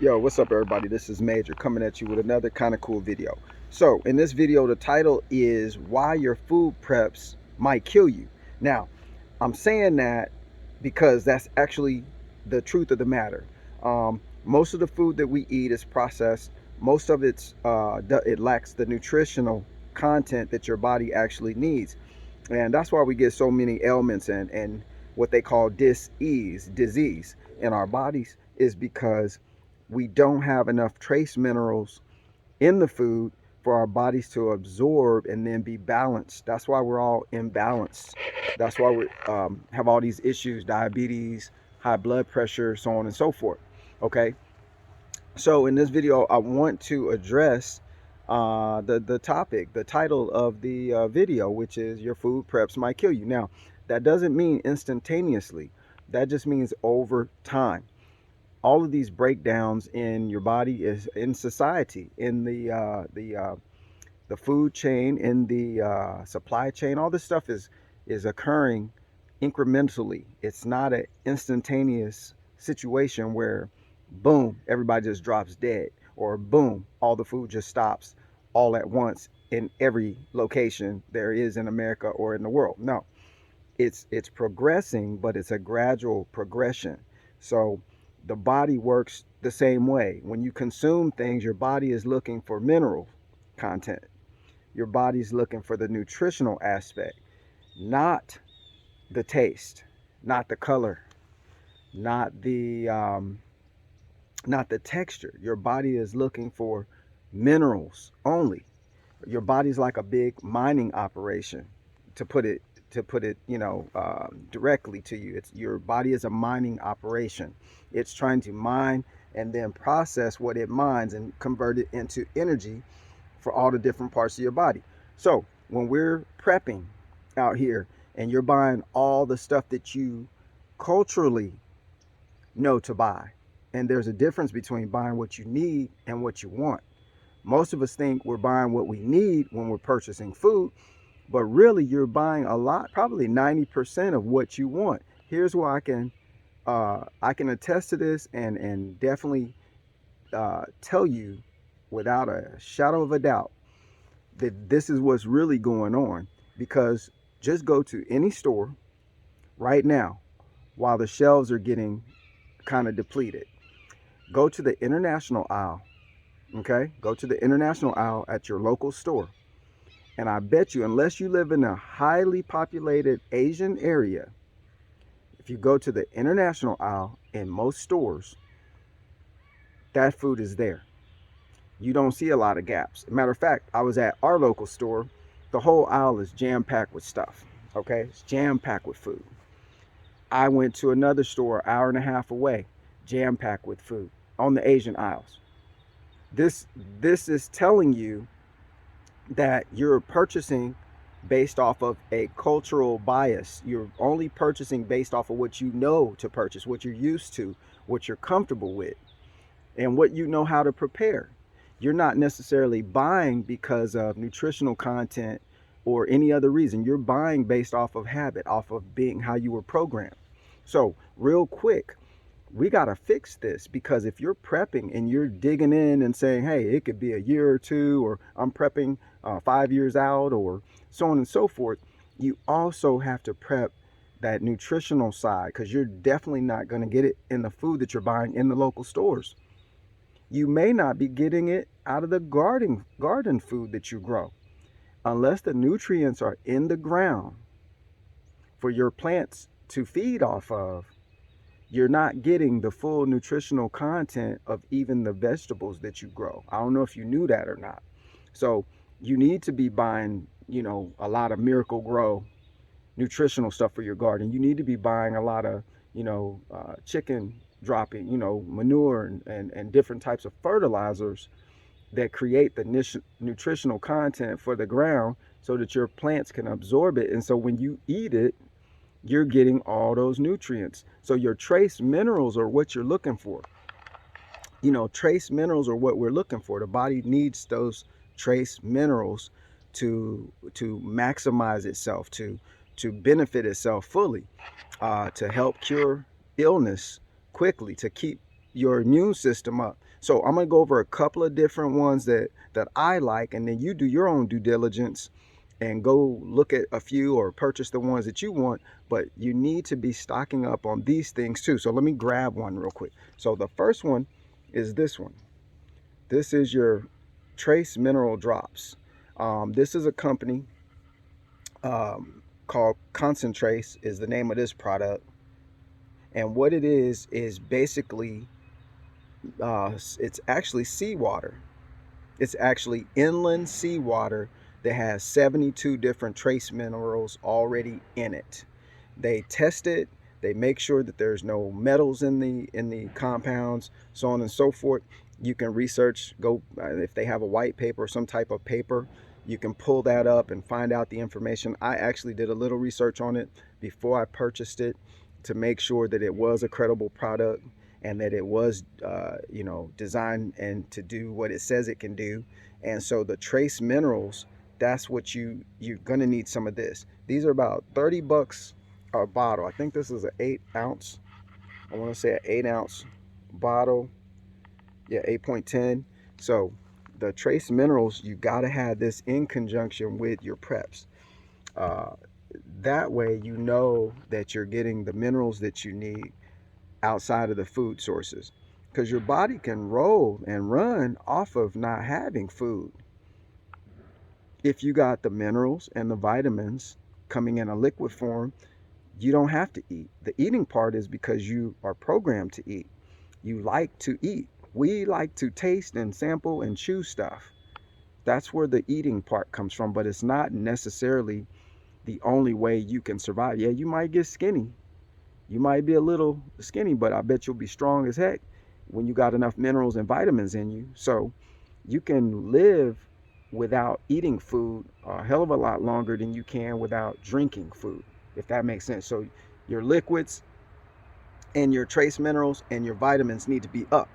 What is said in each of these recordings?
Yo, what's up everybody? This is Major coming at you with another kind of cool video. So in this video, the title is why your food preps might kill you. Now, I'm saying that because that's actually the truth of the matter. Most of the food that we eat is processed. Most of it lacks the nutritional content that your body actually needs. And that's why we get so many ailments and what they call disease in our bodies, is because we don't have enough trace minerals in the food for our bodies to absorb and then be balanced. That's why we're all imbalanced. That's why we have all these issues: diabetes, high blood pressure, so on and so forth. Okay, so in this video, I want to address the topic, the title of the video, which is your food preps might kill you. Now, that doesn't mean instantaneously. That just means over time. All of these breakdowns in your body, is in society, in the food chain, in the supply chain. All this stuff is occurring incrementally. It's not an instantaneous situation where boom, everybody just drops dead, or boom, all the food just stops all at once in every location there is in America or in the world. No, it's progressing, but it's a gradual progression. So the body works the same way. When you consume things, your body is looking for mineral content. Your body's looking for the nutritional aspect, not the taste, not the color, not the texture. Your body is looking for minerals only. Your body's like a big mining operation, to put it directly to you. It's your body is a mining operation. It's trying to mine and then process what it mines and convert it into energy for all the different parts of your body. So when we're prepping out here and you're buying all the stuff that you culturally know to buy, and there's a difference between buying what you need and what you want. Most of us think we're buying what we need when we're purchasing food, but really you're buying a lot, probably 90% of what you want. Here's where I can attest to this and definitely tell you without a shadow of a doubt that this is what's really going on. Because just go to any store right now while the shelves are getting kind of depleted. Go to the international aisle, okay? Go to the international aisle at your local store. And I bet you, unless you live in a highly populated Asian area, if you go to the international aisle in most stores, that food is there. You don't see a lot of gaps. Matter of fact, I was at our local store. The whole aisle is jam-packed with stuff, okay? It's jam-packed with food. I went to another store an hour and a half away, jam-packed with food on the Asian aisles. This is telling you that you're purchasing based off of a cultural bias. You're only purchasing based off of what you know to purchase, what you're used to, what you're comfortable with, and what you know how to prepare. You're not necessarily buying because of nutritional content or any other reason. You're buying based off of habit, off of being how you were programmed. So real quick, we got to fix this, because if you're prepping and you're digging in and saying, hey, it could be a year or two, or I'm prepping 5 years out, or so on and so forth, you also have to prep that nutritional side, because you're definitely not going to get it in the food that you're buying in the local stores. You may not be getting it out of the garden food that you grow. Unless the nutrients are in the ground for your plants to feed off of, you're not getting the full nutritional content of even the vegetables that you grow. I don't know if you knew that or not. So you need to be buying, a lot of Miracle Grow nutritional stuff for your garden. You need to be buying a lot of, chicken dropping, manure and different types of fertilizers that create the nutritional content for the ground so that your plants can absorb it. And so when you eat it, you're getting all those nutrients. So your trace minerals are what you're looking for. Trace minerals are what we're looking for. The body needs those trace minerals to maximize itself, to benefit itself fully, to help cure illness quickly, to keep your immune system up. So I'm going to go over a couple of different ones that I like, and then you do your own due diligence and go look at a few or purchase the ones that you want. But you need to be stocking up on these things too. So let me grab one real quick. So the first one is this one. This is your Trace Mineral Drops. This is a company called CONCENTRACE is the name of this product. And what it is basically, it's actually seawater. It's actually inland seawater that has 72 different trace minerals already in it. They test it. They make sure that there's no metals in the compounds, so on and so forth. You can research, go if they have a white paper or some type of paper, you can pull that up and find out the information. I actually did a little research on it before I purchased it to make sure that it was a credible product and that it was designed and to do what it says it can do. And so the trace minerals, that's what you're gonna need some of this. These are about 30 bucks a bottle. I think this is an 8-ounce. I want to say an 8-ounce bottle. Yeah, 8.10. So the trace minerals, you got to have this in conjunction with your preps. That way you know that you're getting the minerals that you need outside of the food sources, because your body can roll and run off of not having food. If you got the minerals and the vitamins coming in a liquid form, you don't have to eat. The eating part is because you are programmed to eat. You like to eat. We like to taste and sample and chew stuff. That's where the eating part comes from, but it's not necessarily the only way you can survive. Yeah, you might get skinny. You might be a little skinny, but I bet you'll be strong as heck when you got enough minerals and vitamins in you. So you can live without eating food a hell of a lot longer than you can without drinking food, if that makes sense. So your liquids and your trace minerals and your vitamins need to be up,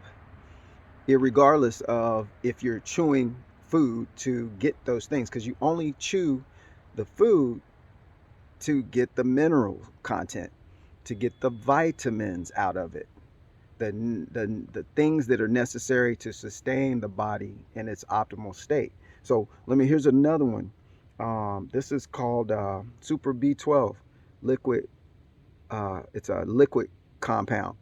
irregardless of if you're chewing food to get those things, because you only chew the food to get the mineral content, to get the vitamins out of it, the things that are necessary to sustain the body in its optimal state. So here's another one. This is called Super B12 liquid. It's a liquid compound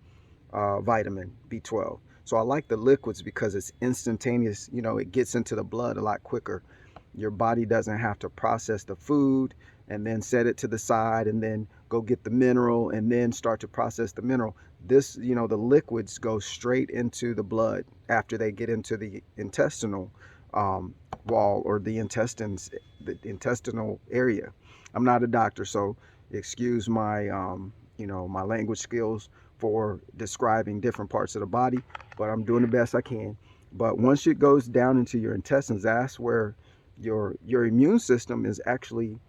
vitamin B12. So I like the liquids because it's instantaneous. It gets into the blood a lot quicker. Your body doesn't have to process the food and then set it to the side and then go get the mineral and then start to process the mineral. This, the liquids go straight into the blood after they get into the intestinal wall or the intestines, the intestinal area. I'm not a doctor, so excuse my my language skills for describing different parts of the body, but I'm doing the best I can. But once it goes down into your intestines, that's where your immune system is actually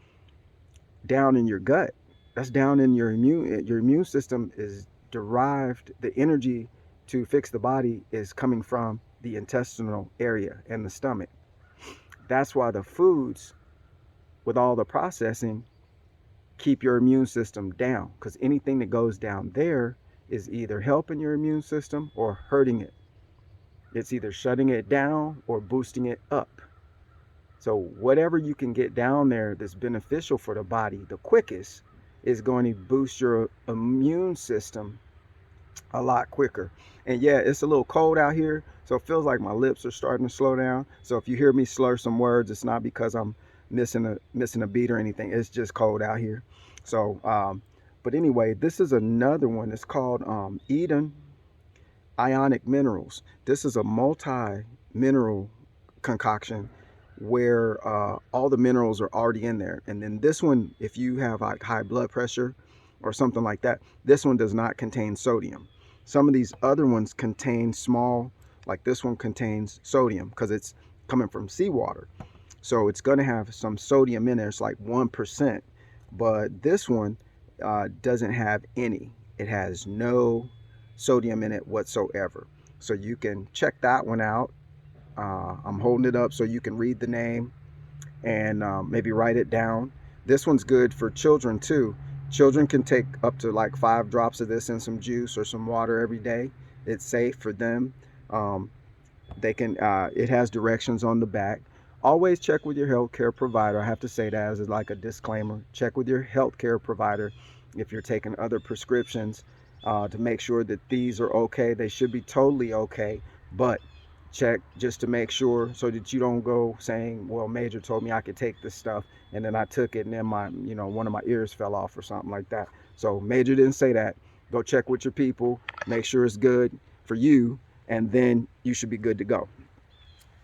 down in your gut. That's down in your immune system is derived. The energy to fix the body is coming from the intestinal area and the stomach. That's why the foods with all the processing keep your immune system down, because anything that goes down there is either helping your immune system or hurting it. It's either shutting it down or boosting it up. So whatever you can get down there that's beneficial for the body the quickest is going to boost your immune system a lot quicker. And yeah, it's a little cold out here, so it feels like my lips are starting to slow down. So if you hear me slur some words, it's not because I'm missing a beat or anything. It's just cold out here. So but anyway, this is another one. It's called Eden Ionic Minerals. This is a multi-mineral concoction where all the minerals are already in there. And then this one, if you have like high blood pressure or something like that, this one does not contain sodium. Some of these other ones contain small, like this one contains sodium because it's coming from seawater. So it's going to have some sodium in there. It's like 1%. But this one doesn't have any. It has no sodium in it whatsoever. So you can check that one out. I'm holding it up so you can read the name and maybe write it down. This one's good for children too. Children can take up to like 5 drops of this in some juice or some water every day. It's safe for them. They can, it has directions on the back. Always check with your healthcare provider. I have to say that as like a disclaimer. Check with your healthcare provider if you're taking other prescriptions, to make sure that these are okay. They should be totally okay, but check just to make sure, so that you don't go saying, well, Major told me I could take this stuff, and then I took it and then my, one of my ears fell off or something like that. So Major didn't say that. Go check with your people, make sure it's good for you, and then you should be good to go.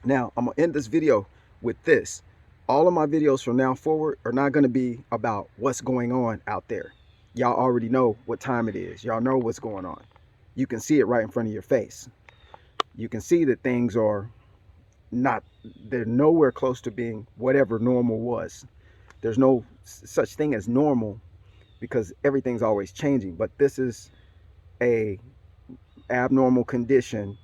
Now, I'm gonna end this video with this. All of my videos from now forward are not gonna be about what's going on out there. Y'all already know what time it is. Y'all know what's going on. You can see it right in front of your face. You can see that things are not, they're nowhere close to being whatever normal was. There's no such thing as normal, because everything's always changing. But this is a abnormal condition,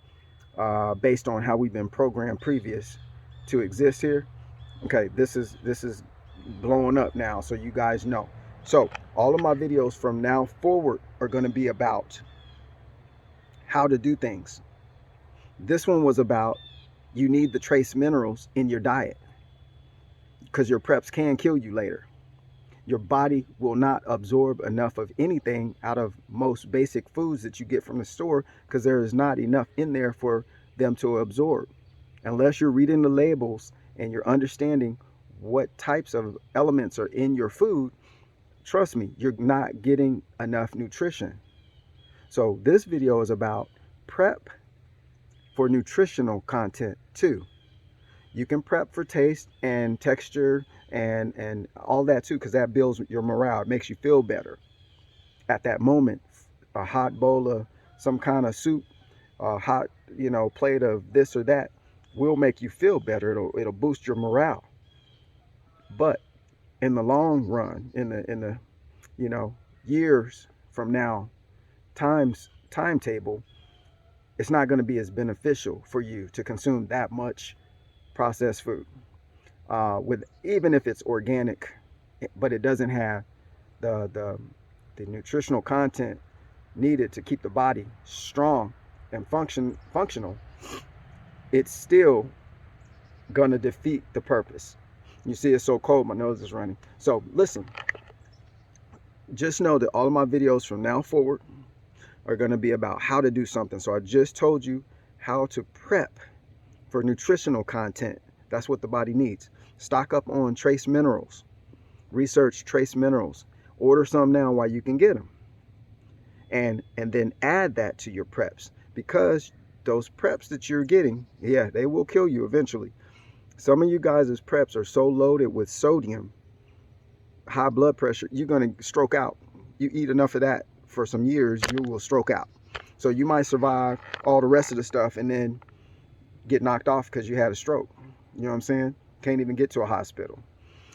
based on how we've been programmed previous to exist here. Okay, this is blowing up now, so you guys know. So all of my videos from now forward are going to be about how to do things. This one was about, you need the trace minerals in your diet, because your preps can kill you later. Your body will not absorb enough of anything out of most basic foods that you get from the store, because there is not enough in there for them to absorb. Unless you're reading the labels and you're understanding what types of elements are in your food, trust me, you're not getting enough nutrition. So this video is about prep for nutritional content too. You can prep for taste and texture and all that too, because that builds your morale. It makes you feel better at that moment. A hot bowl of some kind of soup, a hot, plate of this or that will make you feel better. It'll boost your morale. But in the long run, in the years from now, timetable, it's not going to be as beneficial for you to consume that much processed food, with, even if it's organic, but it doesn't have the nutritional content needed to keep the body strong and functional. It's still gonna defeat the purpose. You see, it's so cold, my nose is running. So listen, just know that all of my videos from now forward are going to be about how to do something. So I just told you how to prep for nutritional content. That's what the body needs. Stock up on trace minerals. Research trace minerals. Order some now while you can get them. And then add that to your preps, because those preps that you're getting, yeah, they will kill you eventually. Some of you guys' preps are so loaded with sodium, high blood pressure, you're going to stroke out. You eat enough of that for some years, you will stroke out. So you might survive all the rest of the stuff and then get knocked off because you had a stroke. You know what I'm saying? Can't even get to a hospital.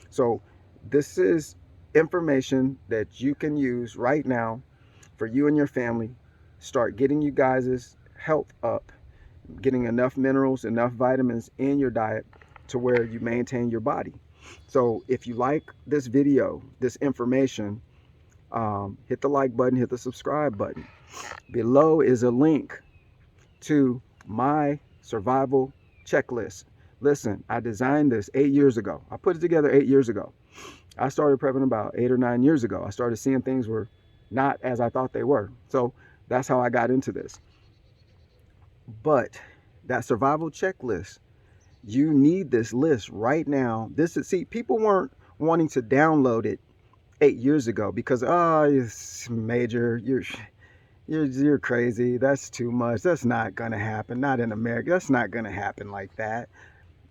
So this is information that you can use right now for you and your family. Start getting you guys' health up, getting enough minerals, enough vitamins in your diet to where you maintain your body. So if you like this video, this information, hit the like button, hit the subscribe button. Below is a link to my survival checklist. Listen, I designed this 8 years ago. I put it together 8 years ago. I started prepping about 8 or 9 years ago. I started seeing things were not as I thought they were. So that's how I got into this. But that survival checklist, you need this list right now. See, people weren't wanting to download it 8 years ago because, oh, it's Major, you're crazy. That's too much. That's not gonna happen. Not in America. That's not gonna happen like that.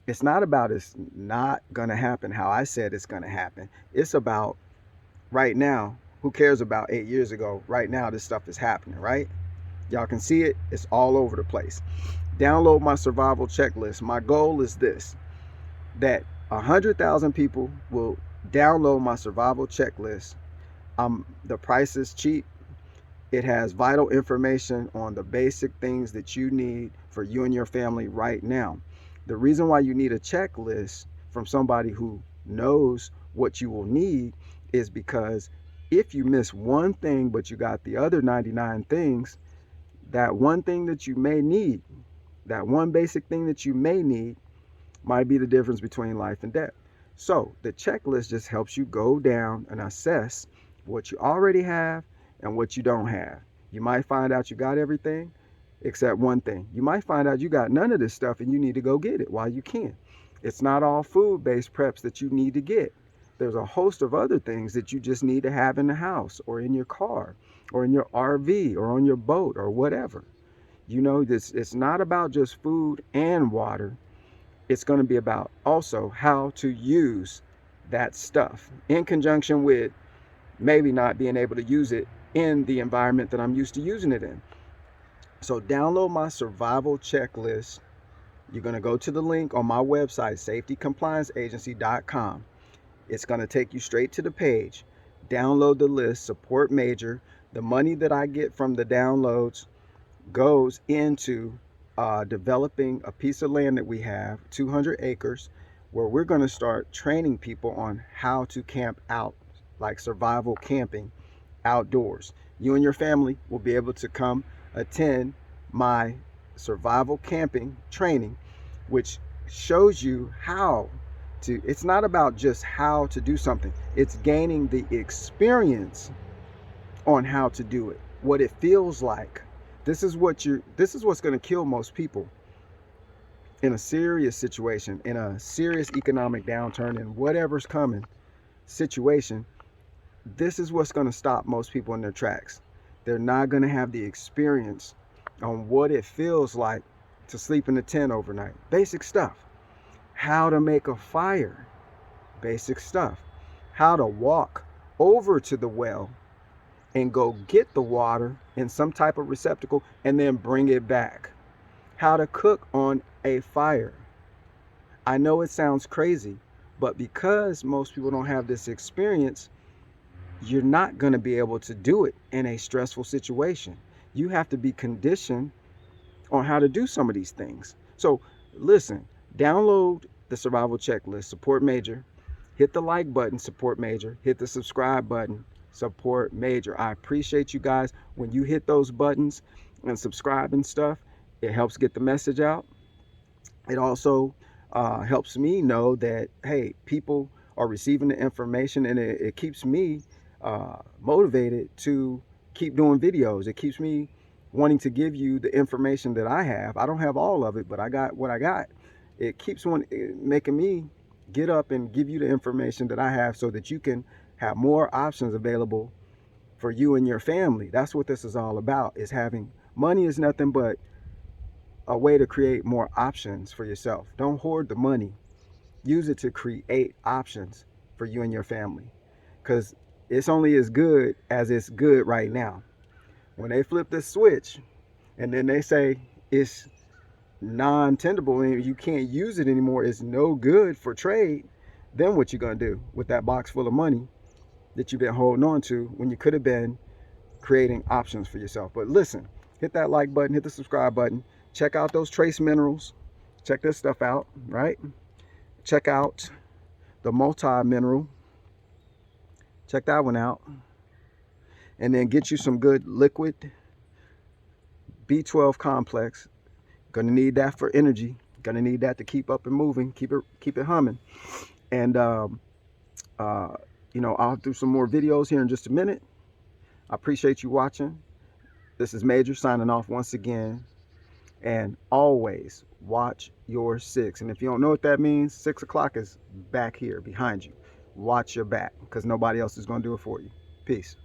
It's not about it's not gonna happen how I said it's gonna happen. It's about right now. Who cares about 8 years ago? Right now, this stuff is happening, right? Y'all can see it. It's all over the place. Download my survival checklist. My goal is this, that 100,000 people will download my survival checklist. The price is cheap. It has vital information on the basic things that you need for you and your family right now. The reason why you need a checklist from somebody who knows what you will need is because if you miss one thing but you got the other 99 things, that one thing that you may need, That one basic thing that you may need might be the difference between life and death. So the checklist just helps you go down and assess what you already have and what you don't have. You might find out you got everything except one thing. You might find out you got none of this stuff and you need to go get it while you can. It's not all food-based preps that you need to get. There's a host of other things that you just need to have in the house or in your car or in your RV or on your boat or whatever. You know, it's not about just food and water. It's going to be about also how to use that stuff in conjunction with maybe not being able to use it in the environment that I'm used to using it in. So download my survival checklist. You're going to go to the link on my website, safetycomplianceagency.com. It's going to take you straight to the page. Download the list, support major. The money that I get from the downloads goes into developing a piece of land that we have, 200 acres, where we're going to start training people on how to camp out, like survival camping outdoors. You and your family will be able to come attend my survival camping training, which shows you how to, it's not about just how to do something, it's gaining the experience on how to do it, what it feels like. This is what's going to kill most people in a serious situation, in a serious economic downturn, in whatever's coming situation. This is what's going to stop most people in their tracks. They're not going to have the experience on what it feels like to sleep in a tent overnight. Basic stuff. How to make a fire. Basic stuff. How to walk over to the well and go get the water in some type of receptacle and then bring it back. How to cook on a fire. I know it sounds crazy, but because most people don't have this experience, you're not going to be able to do it in a stressful situation. You have to be conditioned on how to do some of these things. So listen, download the survival checklist, support major, hit the like button, support major, hit the subscribe button, support major. I appreciate you guys. When you hit those buttons and subscribe and stuff, it helps get the message out. It also helps me know that, hey, people are receiving the information, and it keeps me motivated to keep doing videos. It keeps me wanting to give you the information that I have. I don't have all of it, but I got what I got. It keeps making me get up and give you the information that I have so that you can have more options available for you and your family. That's what this is all about, is having money is nothing but a way to create more options for yourself. Don't hoard the money. Use it to create options for you and your family, because it's only as good as it's good right now. When they flip this switch and then they say it's non-tenable and you can't use it anymore, it's no good for trade, then what you gonna do with that box full of money that you've been holding on to when you could have been creating options for yourself? But listen, hit that like button, hit the subscribe button, check out those trace minerals, check this stuff out, right? Check out the multi-mineral, check that one out, and then get you some good liquid B12 complex. Gonna need that for energy, gonna need that to keep up and moving, keep it humming. And you know, I'll do some more videos here in just a minute. I appreciate you watching. This is Major signing off once again. And always watch your 6. And if you don't know what that means, 6 o'clock is back here behind you. Watch your back, because nobody else is going to do it for you. Peace.